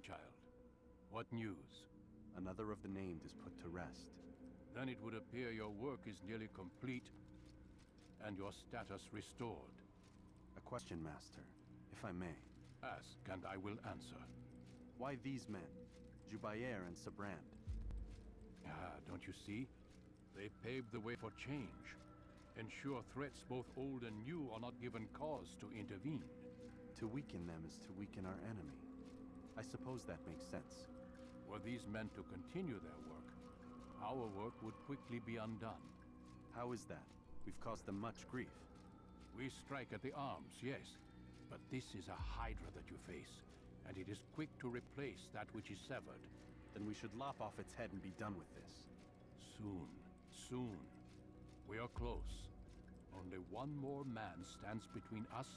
Child, what news? Another of the named is put to rest. Then it would appear your work is nearly complete, and your status restored. A question, Master, if I may. Ask, and I will answer. Why these men? Jubayer and Sabrand? Ah, don't you see? They paved the way for change. Ensure threats both old and new are not given cause to intervene. To weaken them is to weaken our enemy. I suppose that makes sense. Were these men to continue their work, our work would quickly be undone. How is that? We've caused them much grief. We strike at the arms, yes. But this is a hydra that you face, and it is quick to replace that which is severed. Then we should lop off its head and be done with this. Soon, soon. We are close. Only one more man stands between us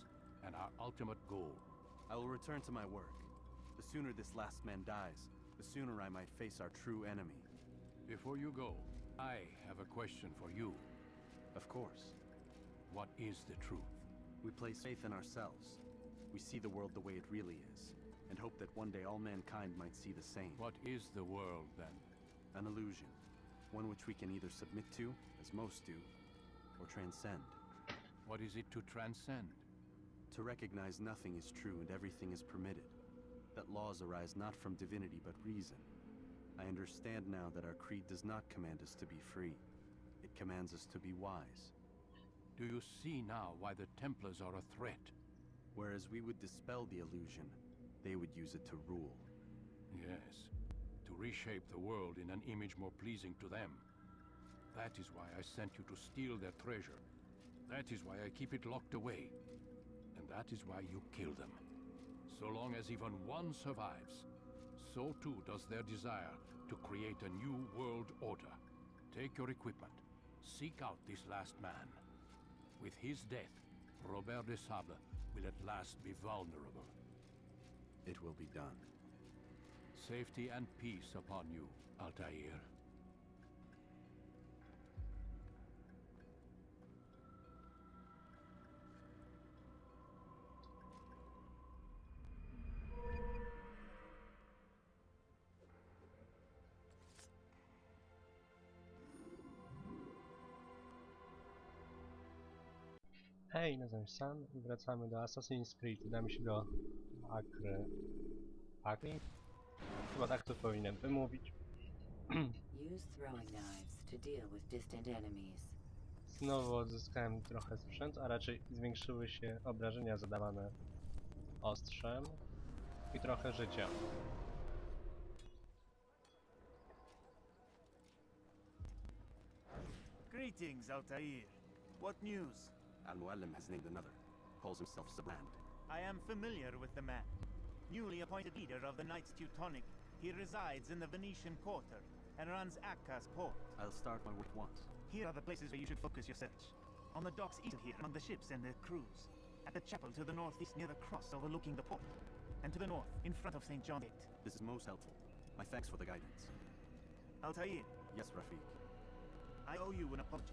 and our ultimate goal. I will return to my work. The sooner this last man dies, the sooner I might face our true enemy. Before you go, I have a question for you. Of course. What is the truth? We place faith in ourselves. We see the world the way it really is, and hope that one day all mankind might see the same. What is the world, then? An illusion. One which we can either submit to, as most do, or transcend. What is it to transcend? To recognize nothing is true and everything is permitted. That laws arise not from divinity but reason. I understand now that our creed does not command us to be free. It commands us to be wise. Do you see now why the Templars are a threat? Whereas we would dispel the illusion, they would use it to rule. Yes, to reshape the world in an image more pleasing to them. That is why I sent you to steal their treasure. That is why I keep it locked away. And that is why you kill them. So long as even one survives, so too does their desire to create a new world order. Take your equipment. Seek out this last man. With his death, Robert de Sable will at last be vulnerable. It will be done. Safety and peace upon you, Altair. Hej, nazywam się Sam i wracamy do Assassin's Creed. Udamy się do Akri? Chyba tak to powinienem wymówić. Use throwing knives to deal with distant enemies. Znowu odzyskałem trochę sprzętu, a raczej zwiększyły się obrażenia zadawane ostrzem i trochę życia. Greetings, Altair. What news? Al-Muallim has named another. Calls himself Sabrand. I am familiar with the man. Newly appointed leader of the Knights Teutonic, he resides in the Venetian Quarter and runs Akka's port. I'll start my work once. Here are the places where you should focus your search. On the docks east of here, among the ships and their crews. At the chapel to the northeast near the cross overlooking the port. And to the north, in front of St. John's Gate. This is most helpful. My thanks for the guidance. Altair, Yes, Rafiq. I owe you an apology.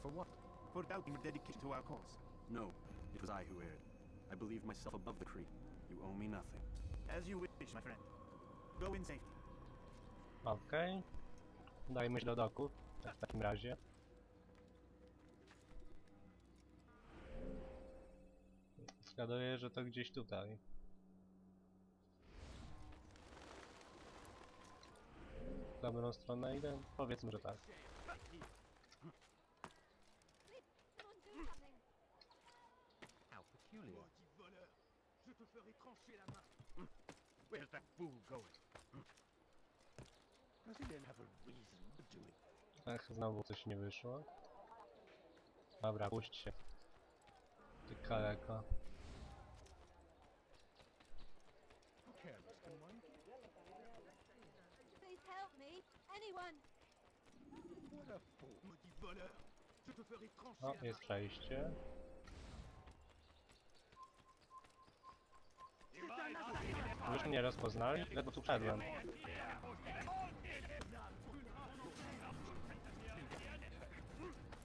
For what? For doubting your dedication to our cause. No, it was I who erred. I believed myself above the creed. You owe me nothing. As you wish, my friend. Go in safety. Okej. Dajmy się do doku w takim razie. Zgaduję, że to gdzieś tutaj. W dobrą stronę idę? Powiedzmy, że tak. How peculiar. Where's that fool going? Does he then have a reason to do it? Ach, znowu coś nie wyszło. Dobra, puść się. Ty kaleko. Careless, can one? Please help me! Anyone! What a fool. Maudit voleur! Je te ferai trancher O, la jest przejście. Już mnie rozpoznali? Ledwo tu wszedłem.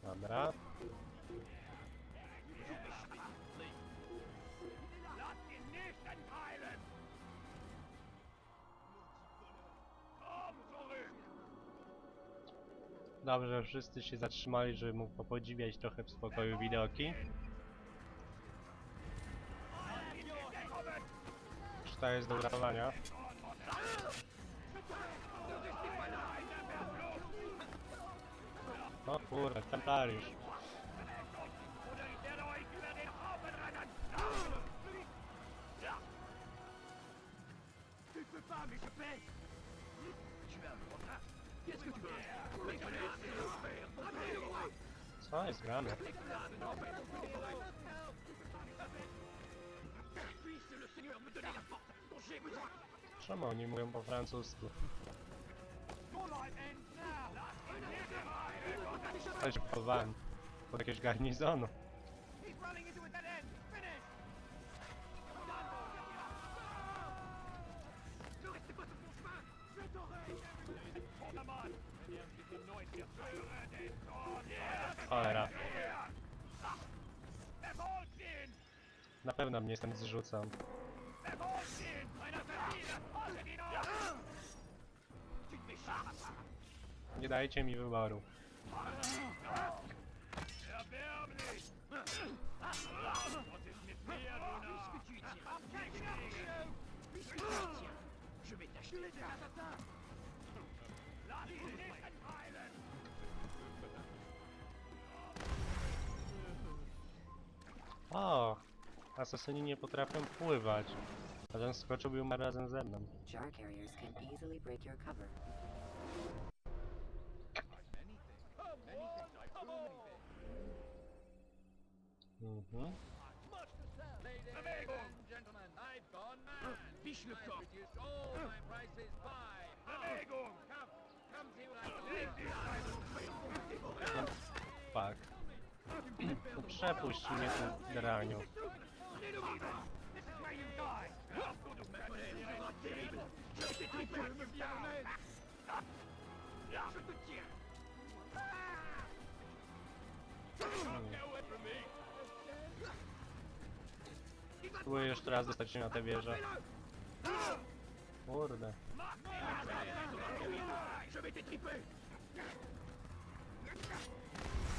Dobra. Dobrze, że wszyscy się zatrzymali, żeby mógł popodziwiać trochę w spokoju widoki. Czy to jest do uratowania? O kurde, templariusz. Co jest grane? Czemu oni mówią po francusku? Ale się chowałem pod jakiegoś garnizonu. Cholera. Na pewno mnie stąd zrzucą. Nie dajcie mi wyboru. O, asasyni nie potrafią pływać. A ten skoczył i umarł razem ze mną. Jar carriers can easily break your cover. Mhm. Fuck. No przepuść mnie tu, draniu. Spróbuję jeszcze raz dostać się na tę wieżę. Kurde.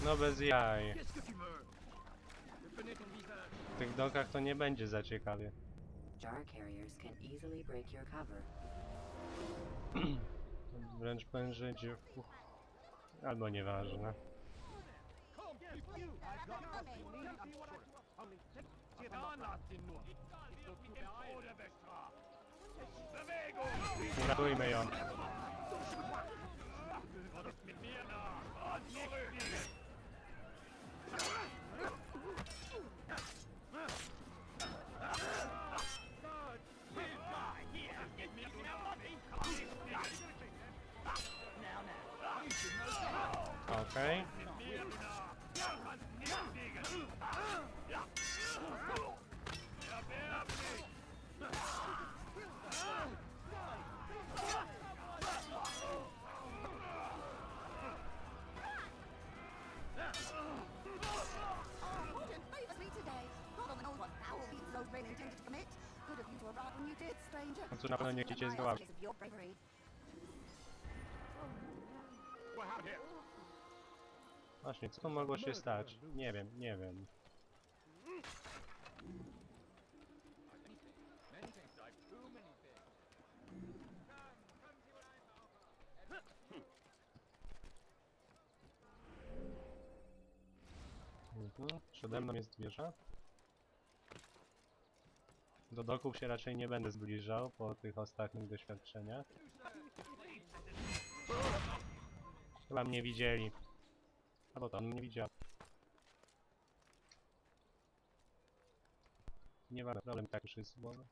No bez jaj. W tych dokach to nie będzie za ciekawie. Jar carriers can easily break your cover. Wręcz powiem, że będzie... Albo nieważne. Uratujmy ją. Okej. No cóż, na pewno nie chcecie zgłaszać. Właśnie, co to mogło się stać? Nie wiem, nie wiem. Przede mną jest wieża. Do doków się raczej nie będę zbliżał po tych ostatnich doświadczeniach. Chyba mnie widzieli. Albo to on mnie widział. Nie ma problem, tak już jest z głowy.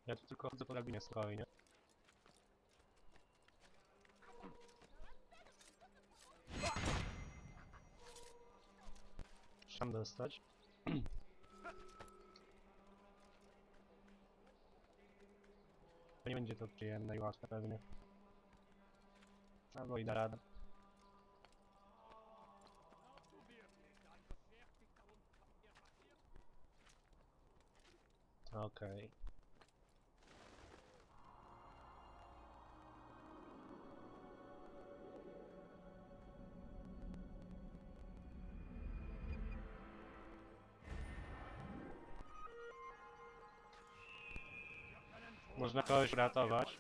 Ja tu tylko chodzę po drabinie spokojnie. tam dostać. Nie będzie to przyjemne i łatwe pewnie. Albo i da radę. Okej. Można kogoś uratować.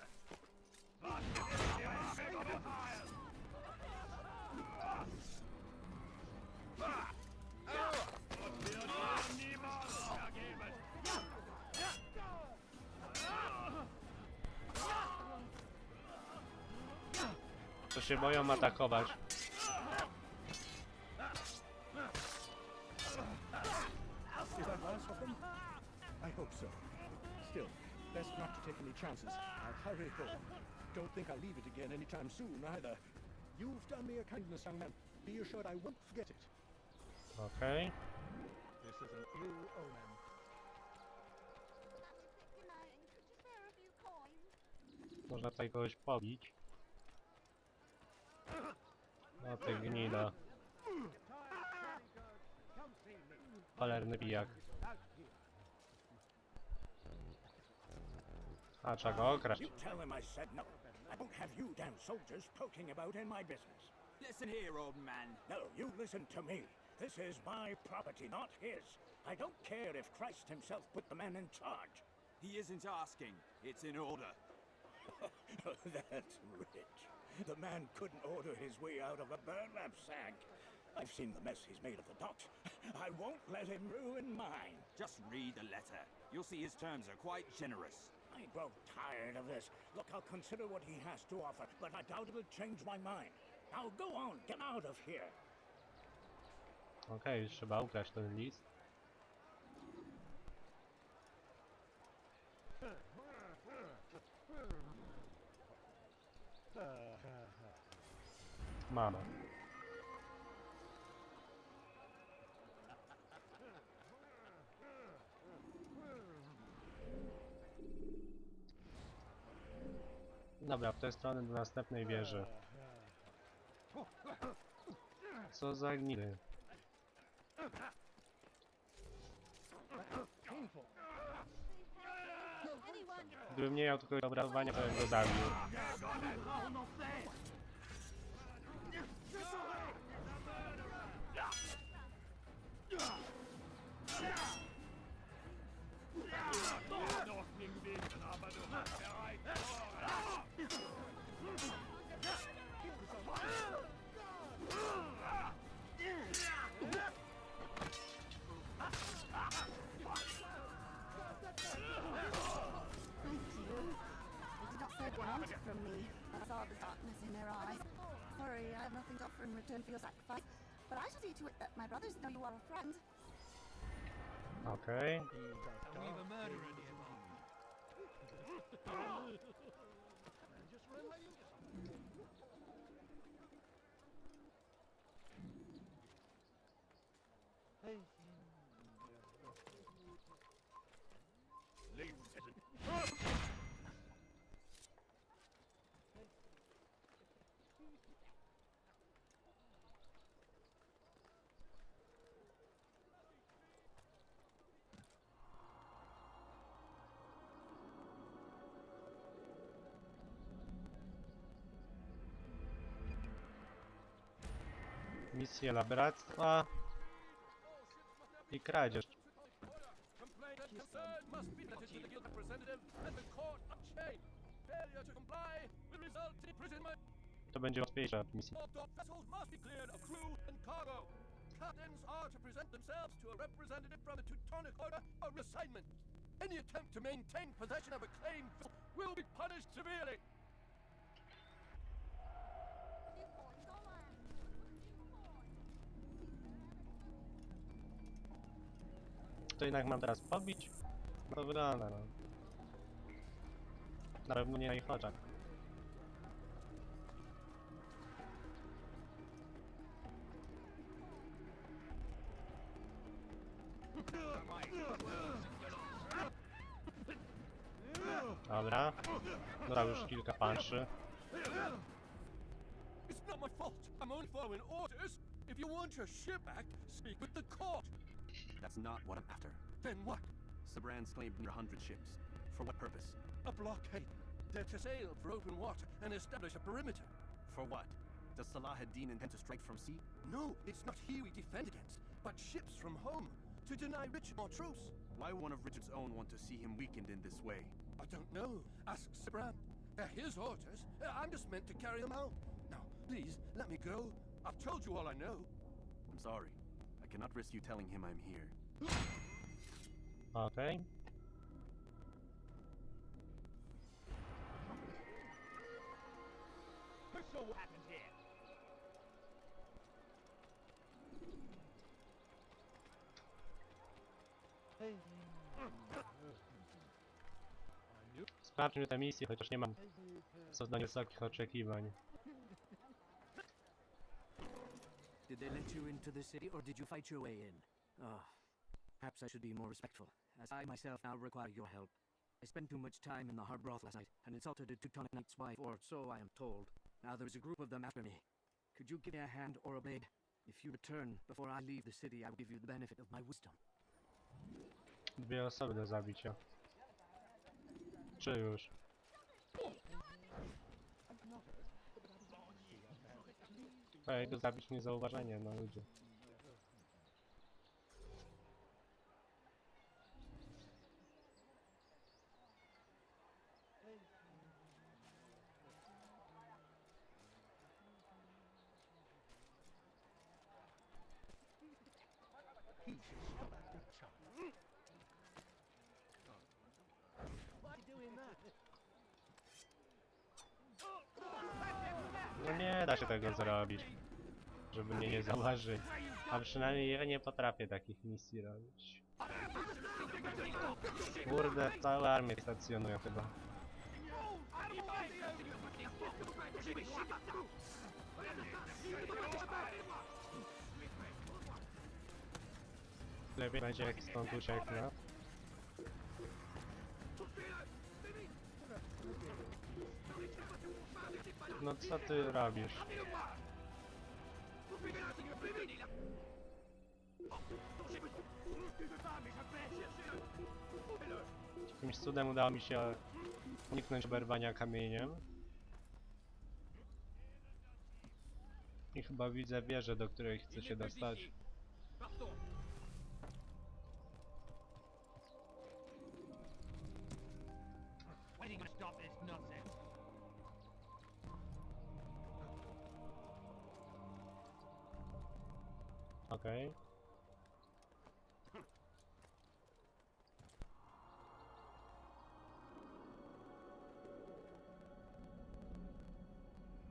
To się boją atakować. Is that last of them? I hope so. Still, best not to take any chances. I'll hurry home. Don't think I'll leave it again anytime soon, either. You've done me a kindness, young man. Be assured I won't forget it. Okej. This is an ill omen. Można tutaj kogoś pobić. No ty gnida. Cholerny pijak. A trzeba go okraść. You tell him I said no. I won't have you damn soldiers poking about in my business. Listen here, old man. No, you listen to me. This is my property, not his. I don't care if Christ himself put the man in charge. He isn't asking. It's in order. That's rich. The man couldn't order his way out of a burlap sack. I've seen the mess he's made of the docks. I won't let him ruin mine. Just read the letter. You'll see his terms are quite generous. I grow tired of this. Look, I'll consider what he has to offer, but I doubt it'll change my mind. Now go on, get out of here. Okej, już trzeba ukraść ten list. Mamy. Dobra, w tę stronę do następnej wieży. Co za gnidy. Gdybym nie miał tylko obrazowania, to bym go zabił. From me. I saw the darkness in their eyes. Sorry, I have nothing to offer in return for your sacrifice, but I shall see to it that my brothers know you are a friend. Okej. We've a murderer nearby. Just relax. Hey. Leave peasant. Misje dla bractwa i kradzież. To będzie łatwiejsza od misji. Any attempt to maintain possession of a claim will be punished severely. To jednak mam teraz pobić? No wygląda, no. Na pewno nie na ich oczach. Dobra. Dodał już kilka panszy. It's not my fault. I'm only following orders. If you want your ship back, speak with the court. That's not what I'm after. Then what? Sabrans claimed near 100 ships. For what purpose? A blockade. They're to sail for open water and establish a perimeter. For what? Does Salah ad-Din intend to strike from sea? No, it's not he we defend against, but ships from home, to deny Richard more truce. Why would one of Richard's own want to see him weakened in this way? I don't know. Ask Sabran. They're his orders. I'm just meant to carry them out. Now, please, let me go. I've told you all I know. I'm sorry. I cannot risk you telling him I'm here. Okej. So what happened here? Sprawdźmy tę misję, chociaż nie mam co do wysokich oczekiwań. Did they let you into the city, or did you fight your way in? Perhaps I should be more respectful, as I myself now require your help. I spent too much time in the hard broth last night, and insulted a Teutonic knight's wife, or so I am told. Now there is a group of them after me. Could you give me a hand or a blade? If you return before I leave the city, I will give you the benefit of my wisdom. Dwie osoby do zabicia. Czy już? Ej, go zabić niezauważenie, no ludzie. No nie da się tego zrobić, żeby mnie nie zauważyli. A przynajmniej ja nie potrafię takich misji robić. Kurde, całe armię stacjonują chyba. Lepiej będzie jak stąd ucieknę. No co ty robisz? Jakimś cudem udało mi się uniknąć oberwania kamieniem. I chyba widzę wieżę, do której chcę się dostać. Okej.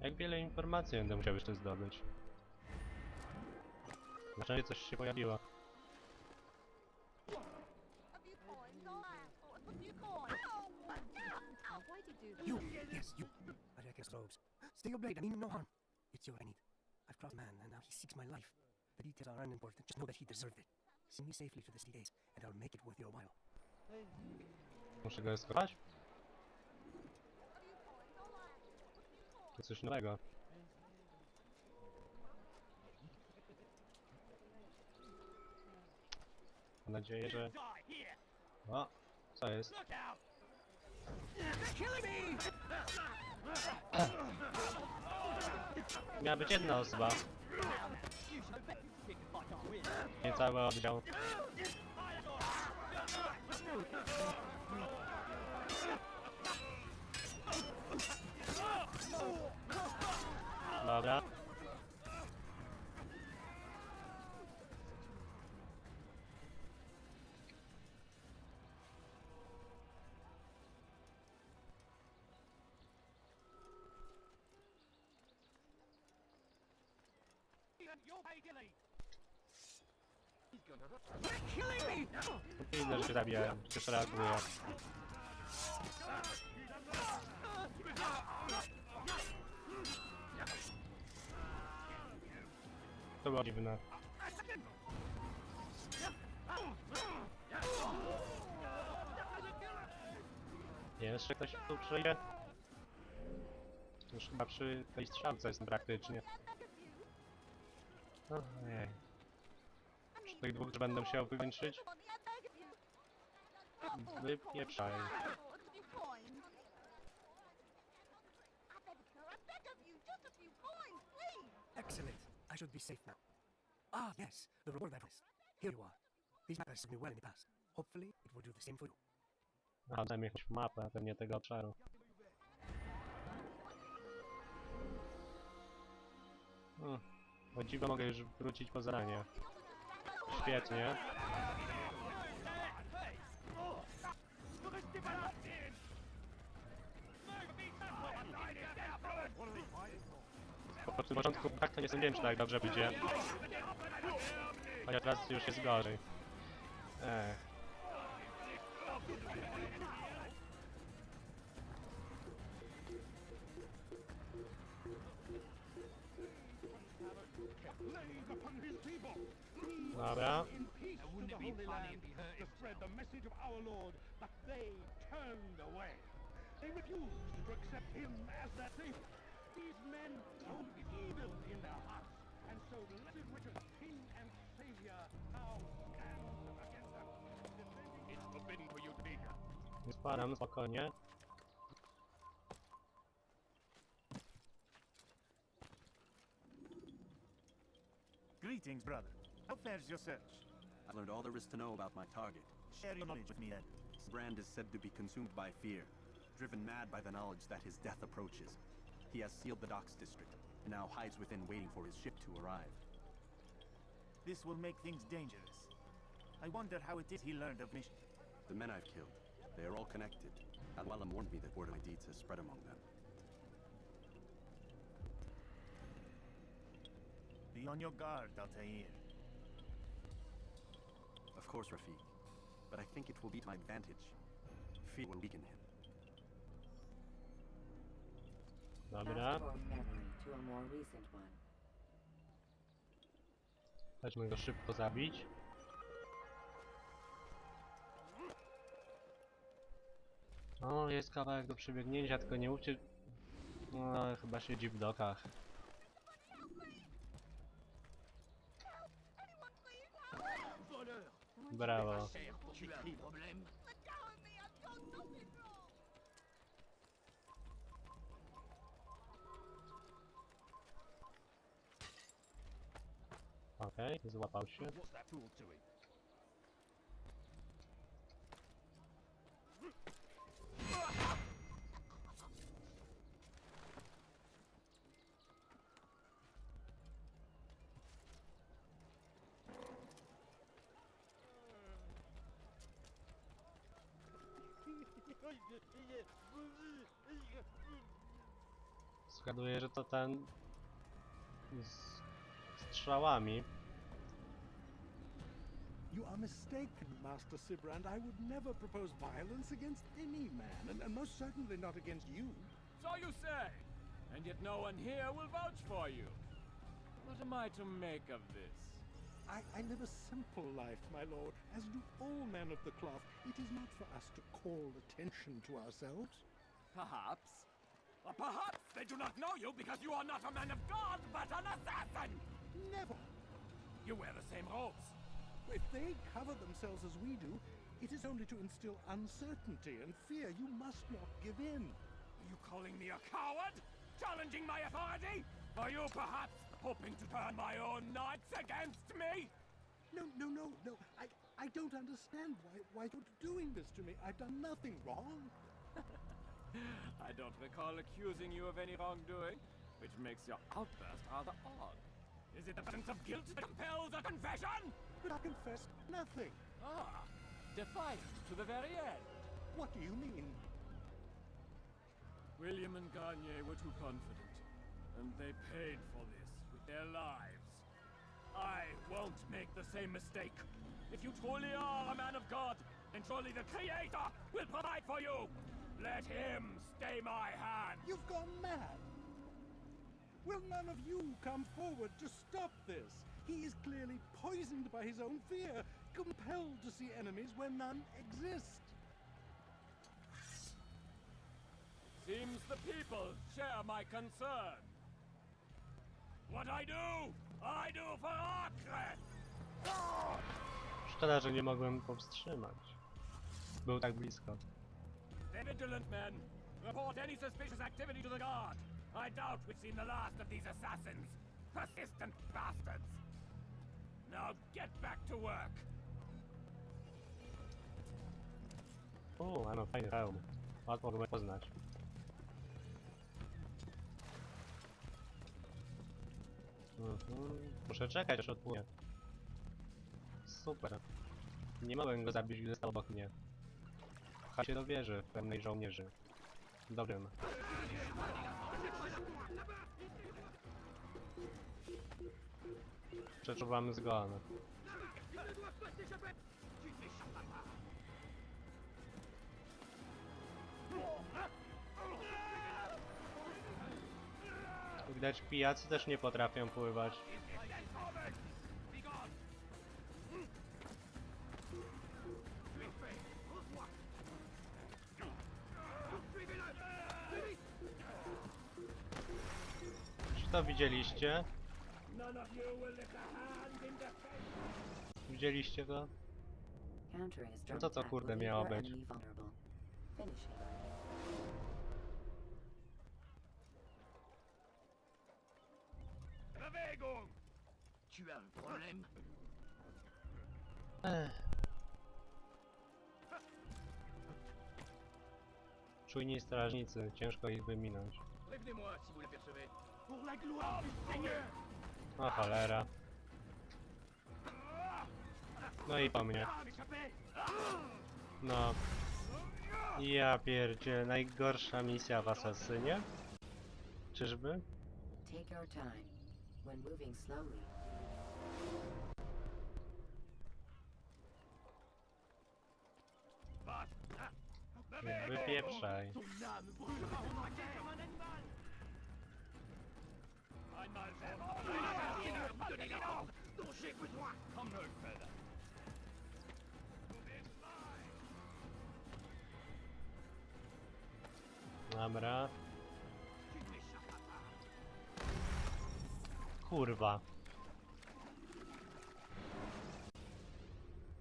Jak wiele informacji będę musiał jeszcze zdobyć. Znaczy coś się pojawiło. You! Yes, you! I reckon robes. Stay your blade, I mean no harm. It's your I need. I've crossed man, and now he seeks my life. The details are unimportant, just know that he deserved it. See me safely to the city gates, and I'll make it worth your while. Muszę go eskortować? To coś nowego. Mam nadzieję, że... O! Co jest? Miała być jedna osoba. Nie cały oddział. Dobra. Widzę, że się zabijałem, przecież reaguję. To było dziwne. Jeszcze ktoś tu przyjdzie? Już chyba przy tej strzałce jestem praktycznie. Ojej. Przy tych dwóch będę musiał wykończyć. Wypieprzaj. Excellent. I should be safe now. Ah, yes, the reward I promised. Here you are. These matters served me well in the past. Hopefully, it will do the same for you. A, dajmy jakąś mapę, pewnie tego obszaru. O dziwo mogę już wrócić po zadanie. Świetnie. Po tym początku tak to nie sądziłem, czy tak dobrze będzie. Chociaż teraz już jest gorzej. Dobra. These men hold evil in their hearts, and so blessed Richard, King and Savior, now stands against them. It's forbidden for you to be here. Sparam, spokojnie. Greetings, brother. How fares your search? I learned all there is to know about my target. Share your knowledge with me, then. This brand is said to be consumed by fear, driven mad by the knowledge that his death approaches. He has sealed the docks district, and now hides within waiting for his ship to arrive. This will make things dangerous. I wonder how it is he learned of mission. The men I've killed, they are all connected. Al-Walam warned me that word of my deeds has spread among them. Be on your guard, Altair. Of course, Rafiq. But I think it will be to my advantage. Fear will weaken him. Dobra. To a more recent one. Chodźmy go szybko zabić. O, jest kawałek do przebiegnięcia, tylko nie uczy... No, chyba siedzi w dokach. Brawo. Okej, złapał się. Zgaduję, że to ten z strzałami. You are mistaken, Master Sibrand. I would never propose violence against any man, and most certainly not against you. So you say, and yet no one here will vouch for you. What am I to make of this? I live a simple life, my lord, as do all men of the cloth. It is not for us to call attention to ourselves. Perhaps. Or perhaps they do not know you because you are not a man of God, but an assassin! Never. You wear the same robes. If they cover themselves as we do, it is only to instill uncertainty and fear. You must not give in. Are you calling me a coward? Challenging my authority? Are you perhaps hoping to turn my own knights against me? No. I don't understand why you're doing this to me. I've done nothing wrong. I don't recall accusing you of any wrongdoing, which makes your outburst rather odd. Is it the sense of guilt that compels a confession? But I confessed nothing. Ah, defiant to the very end. What do you mean? William and Garnier were too confident, and they paid for this with their lives. I won't make the same mistake. If you truly are a man of God, then surely the Creator will provide for you. Let him stay my hand. You've gone mad. Will none of you come forward to stop this? He is clearly poisoned by his own fear, compelled to see enemies where none exist. Seems the people share my concern. What I do for Acre! Szkoda, że nie mogłem powstrzymać. Był tak blisko. Stay vigilant, men. Report any suspicious activity to the guard. I doubt we've seen the last of these assassins. Persistent bastards. Now get back to work. Mam fajny hełm. Łatwo go poznać. Muszę czekać, aż odpłynie. Super. Nie mogłem go zabić, gdy stał obok mnie. Pcha się do wieży pełnej żołnierzy. Dobrym. Przeczuwamy zgon. Widać, pijacy też nie potrafią pływać. Czy to widzieliście? Widzieliście to? No to co kurde miało być? Czujni strażnicy, ciężko ich wyminąć. O cholera. No i po mnie. No. Ja pierdzie, najgorsza misja w Asasynie? Czyżby? Take your time. When moving slowly. Wypieprzaj. Dobra. Kurwa.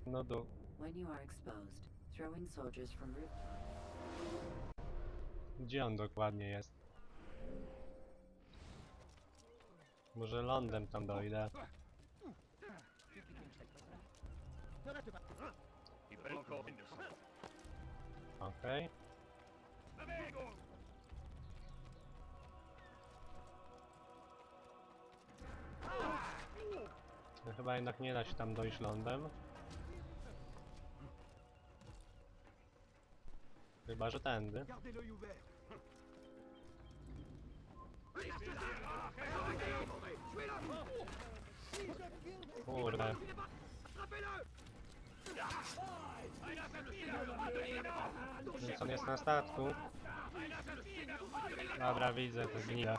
No do. When you are exposed, throw in soldiers from rooftop. Gdzie on dokładnie jest? Może lądem tam dojdę. Okej. No chyba jednak nie da się tam dojść lądem. Chyba, że tędy. Kurde. Więc on jest na statku. Dobra, widzę to gnile.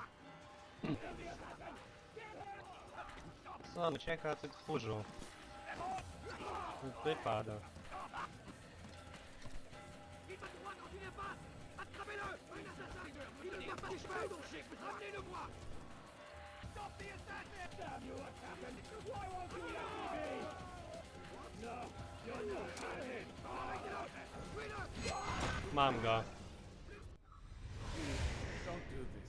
Co on ucieka, ty tchórzu? Wypadł. Mam go. Don't do this.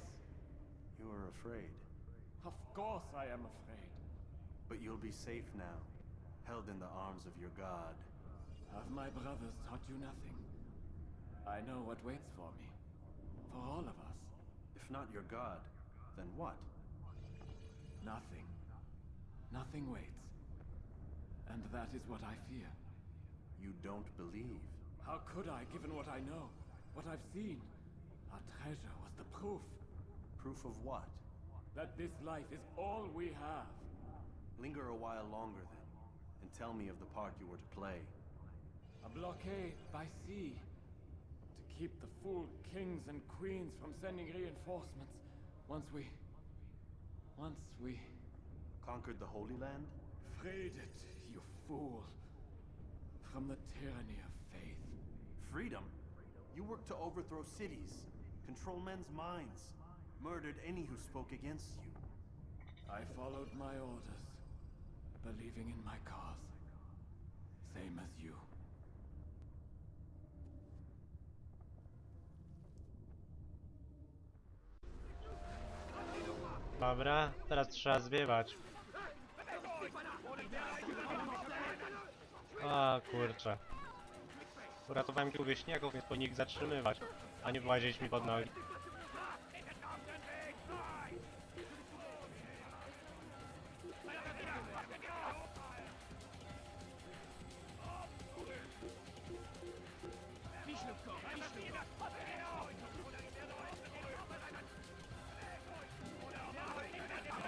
You are afraid. Of course I am afraid. But you'll be safe now, held in the arms of your god. Have my brothers taught you nothing? I know what waits for me. For all of us. If not your god, then what? Nothing. Nothing waits. And that is what I fear. You don't believe. How could I, given what I know? What I've seen? Our treasure was the proof. Proof of what? That this life is all we have. Linger a while longer then, and tell me of the part you were to play. A blockade by sea. To keep the fool kings and queens from sending reinforcements. Once we... Conquered the Holy Land? Freed it, you fool. From the tyranny of faith. Freedom? You worked to overthrow cities. control men's minds, murdered any who spoke against you. I followed my orders, believing in my cause, same as you. Dobra, teraz trzeba zwiewać. A kurczę. Uratowałem kilku wieśniaków, więc powinni ich zatrzymywać, a nie włazić mi pod nogi.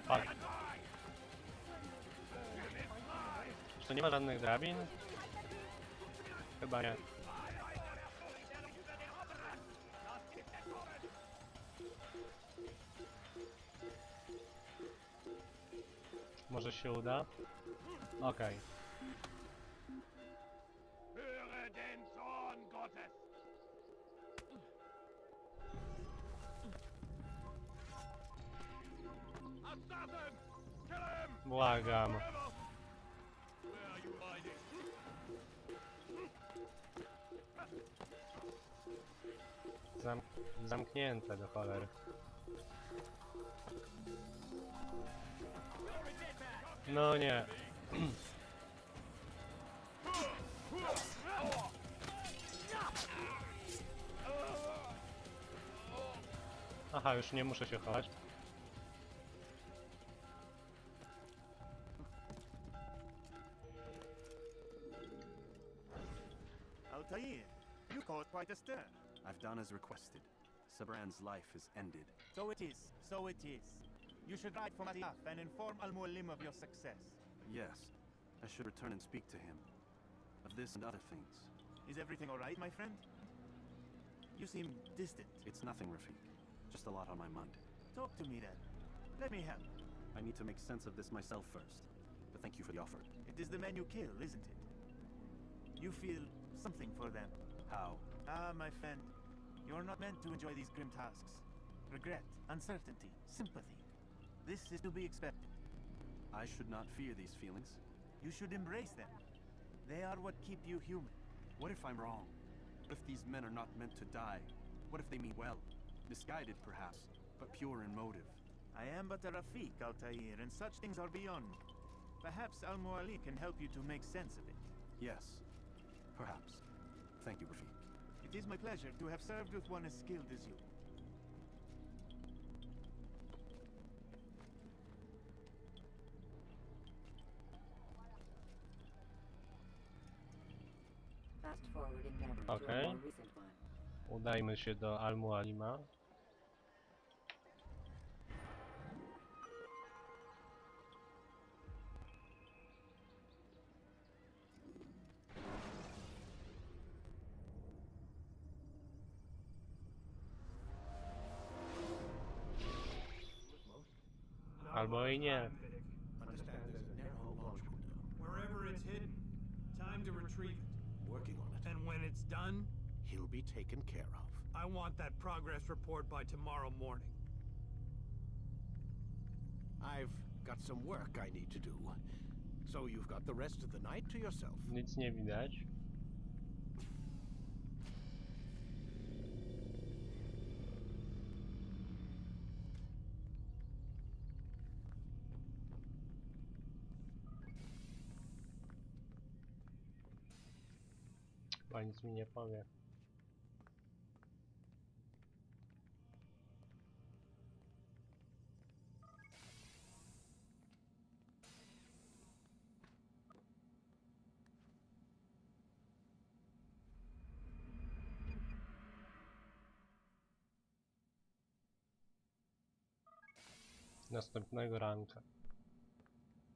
Fuck. Czy to nie ma żadnych drabin? Chyba nie. Może się uda? Okej. Błagam. Zamknięte do cholery. No nie. Aha, już nie muszę się chować. Altair, you caused quite a stir. I've done as requested. Sabran's life is ended. So it is, so it is. You should ride for Matiaf and inform Al-Mualim of your success. Yes, I should return and speak to him. Of this and other things. Is everything all right, my friend? You seem distant. It's nothing, Rafiq. Just a lot on my mind. Talk to me then. Let me help. I need to make sense of this myself first. But thank you for the offer. It is the men you kill, isn't it? You feel something for them. How? Ah, my friend. You're not meant to enjoy these grim tasks. Regret, uncertainty, sympathy. This is to be expected. I should not fear these feelings. You should embrace them. They are what keep you human. What if I'm wrong? What if these men are not meant to die? What if they mean well? Misguided, perhaps, but pure in motive. I am but a Rafiq, Altair, and such things are beyond me. Perhaps Al-Mualim can help you to make sense of it. Yes, perhaps. Thank you, Rafiq. It is my pleasure to have served with one as skilled as you. Fast forwarding memory to a Okay. more recent one. Udajmy się do Al-Mualima. Albo i nie. Understand there's a narrow launch window. Wherever it's hidden, time to retrieve it. Working on it. And when it's done, He'll be taken care of. I want that progress report by tomorrow morning. I've got some work I need to do. So you've got the rest of the night to yourself. Nic nie widać. Chyba nic mi nie powie. Następnego ranka.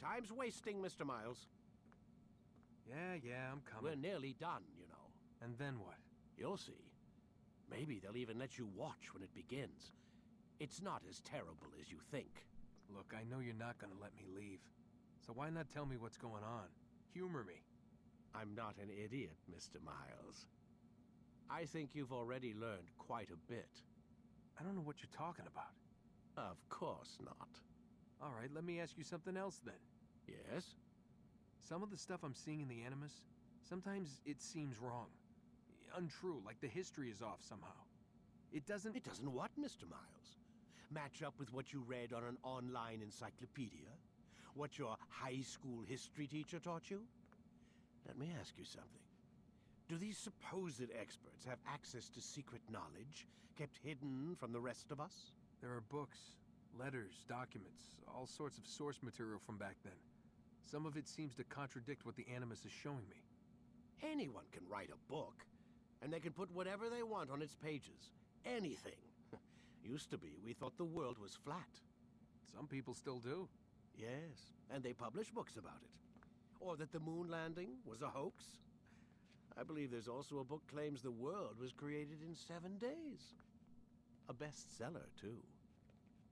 Time's wasting, Mr. Miles. Yeah, I'm coming. We're nearly done, you know. And then what? You'll see. Maybe they'll even let you watch when it begins. It's not as terrible as you think. Look, I know you're not gonna let me leave. So why not tell me what's going on? Humor me. I'm not an idiot, Mr. Miles. I think you've already learned quite a bit. I don't know what you're talking about. Of course not. All right, let me ask you something else then. Yes? Some of the stuff I'm seeing in the Animus, sometimes it seems wrong. Untrue, like the history is off somehow. It doesn't... It doesn't what, Mr. Miles? Match up with what you read on an online encyclopedia? What your high school history teacher taught you? Let me ask you something. Do these supposed experts have access to secret knowledge kept hidden from the rest of us? There are books, letters, documents, all sorts of source material from back then. Some of it seems to contradict what the Animus is showing me. Anyone can write a book, and they can put whatever they want on its pages. Anything. Used to be, we thought the world was flat. Some people still do. Yes, and they publish books about it. Or that the moon landing was a hoax. I believe there's also a book claims the world was created in 7 days. A bestseller, too.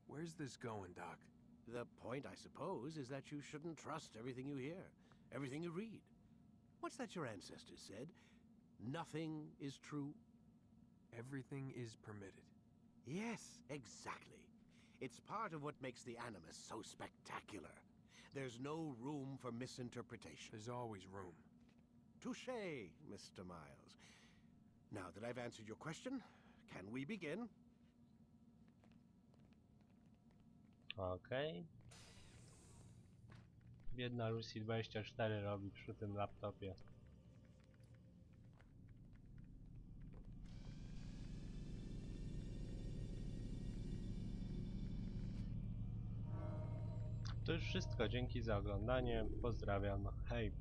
Where's this going, Doc? The point, I suppose, is that you shouldn't trust everything you hear, everything you read. What's that your ancestors said? Nothing is true? Everything is permitted. Yes, exactly. It's part of what makes the Animus so spectacular. There's no room for misinterpretation. There's always room. Touché, Mr. Miles. Now that I've answered your question, can we begin? Okej. Biedna Lucy 24 robi przy tym laptopie. To już wszystko. Dzięki za oglądanie. Pozdrawiam. Hej.